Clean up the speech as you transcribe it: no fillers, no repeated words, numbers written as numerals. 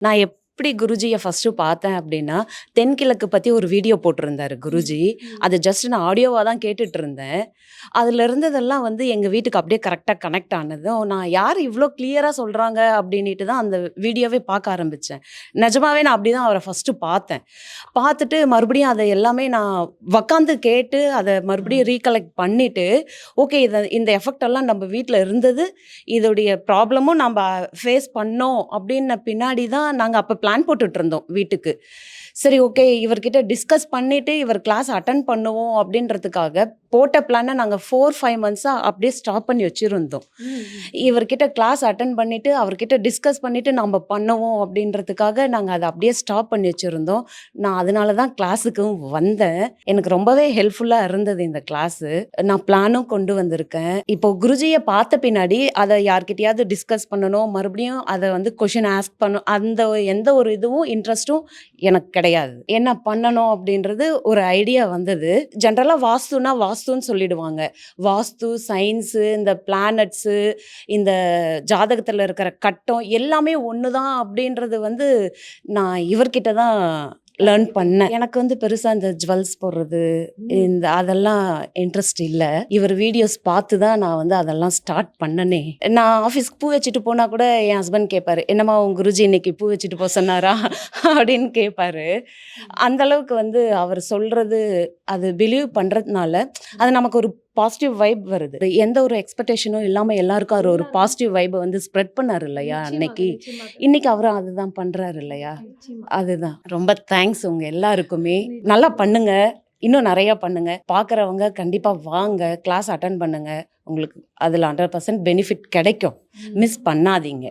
நான் எப்படி குருஜிய ஃபர்ஸ்ட்டு பார்த்தேன் அப்படின்னா, தென்கிழக்கு பத்தி ஒரு வீடியோ போட்டிருந்தாரு குருஜி. அது ஜஸ்ட் நான் ஆடியோவா தான் கேட்டுட்டு இருந்தேன். அதுல இருந்ததெல்லாம் வந்து எங்க வீட்டுக்கு அப்படியே கரெக்ட்டா கனெக்ட் ஆனதும், நான் யார் இவ்ளோ கிளியரா சொல்றாங்க அப்படின்னுட்டு தான் அந்த வீடியோவே பார்க்க ஆரம்பிச்சேன். நிஜமாவே நான் அப்படிதான் அவர ஃபர்ஸ்ட்டு பார்த்தேன். பார்த்துட்டு மறுபடியும் அத எல்லாமே நான் உக்காந்து கேட்டு, அத மறுபடியும் ரீகலெக்ட் பண்ணிட்டு, ஓகே இந்த எஃபெக்ட் எல்லாம் நம்ம வீட்ல இருந்தது. இதோடைய ப்ராப்ளமும் நம்ப ஃபேஸ் பண்ணோம் அப்படின்ன பின்னாடி தான் நாங்க அப்ப பிளான் போட்டுட்டு இருந்தோம் வீட்டுக்கு. சரி ஓகே இவர்கிட்ட டிஸ்கஸ் பண்ணிட்டு இவர் கிளாஸ் அட்டெண்ட் பண்ணுவோம் அப்படின்றதுக்காக போட்ட பிளான நாங்க 4, 5 மந்த்ஸா அப்படியே ஸ்டாப் பண்ணி வச்சிருந்தோம். இவர்கிட்ட கிளாஸ் அட்டெண்ட் பண்ணிட்டு, அவர்கிட்ட டிஸ்கஸ் பண்ணிட்டு நம்ம பண்ணுவோம் அப்படின்றதுக்காக நாங்க அத அப்படியே ஸ்டாப் பண்ணி வச்சிருந்தோம். நான் அதனால தான் கிளாஸுக்கும் வந்தேன். எனக்கு ரொம்பவே ஹெல்ப்ஃபுல்லா இருந்தது இந்த கிளாஸு. நான் பிளானும் கொண்டு வந்திருக்கேன். இப்போ குருஜிய பார்த்த பின்னாடி அத யார்கிட்டயாவது டிஸ்கஸ் பண்ணணும், மறுபடியும் அத வந்து கொஸ்டின் ஆஸ்க் பண்ணணும். அந்த எந்த ஒரு இதுவும் இன்ட்ரெஸ்ட்டும் எனக்கு கிடையாது. என்ன பண்ணணும் அப்படின்றது ஒரு ஐடியா வந்தது. ஜென்ரலா வாஸ்துன்னா வாஸ்துன்னு சொல்லிடுவாங்க. வாஸ்து, சயின்ஸு, இந்த பிளானட்ஸு, இந்த ஜாதகத்துல இருக்கிற கட்டம் எல்லாமே ஒண்ணு தான் அப்படின்றது வந்து நான் இவர்கிட்ட தான் லேர்ன் பண்ணேன். எனக்கு வந்து பெருசா இந்த ஜுவல்ஸ் போடுறது, இந்த அதெல்லாம் இன்ட்ரெஸ்ட் இல்ல. இவர் வீடியோஸ் பார்த்து தான் நான் வந்து அதெல்லாம் ஸ்டார்ட் பண்ணனே. நான் ஆஃபீஸ்க்கு பூ வச்சுட்டு போனா கூட என் ஹஸ்பண்ட் கேட்பாரு, "என்னம்மா உன் குருஜி இன்னைக்கு பூ வச்சுட்டு போக சொன்னாரா?" அப்படின்னு கேட்பாரு. அந்த அளவுக்கு வந்து அவர் சொல்றது அது பிலீவ் பண்றதுனால அது நமக்கு ஒரு பாசிட்டிவ் வைப் வருது. எந்த ஒரு எக்ஸ்பெக்டேஷனும் இல்லாம எல்லாருக்கும் அவர் ஒரு பாசிட்டிவ் வைப் வந்து ஸ்ப்ரெட் பண்ணாரு இல்லையா அன்னைக்கு. இன்னைக்கு அவரும் அதுதான் பண்றாரு இல்லையா. அதுதான். ரொம்ப தேங்க்ஸ் உங்க எல்லாருக்குமே. நல்லா பண்ணுங்க. இன்னும் நிறைய பண்ணுங்க. பார்க்குறவங்க கண்டிப்பா வாங்க. கிளாஸ் அட்டெண்ட் பண்ணுங்க. உங்களுக்கு அதுல 100% பெனிஃபிட் கிடைக்கும். மிஸ் பண்ணாதீங்க.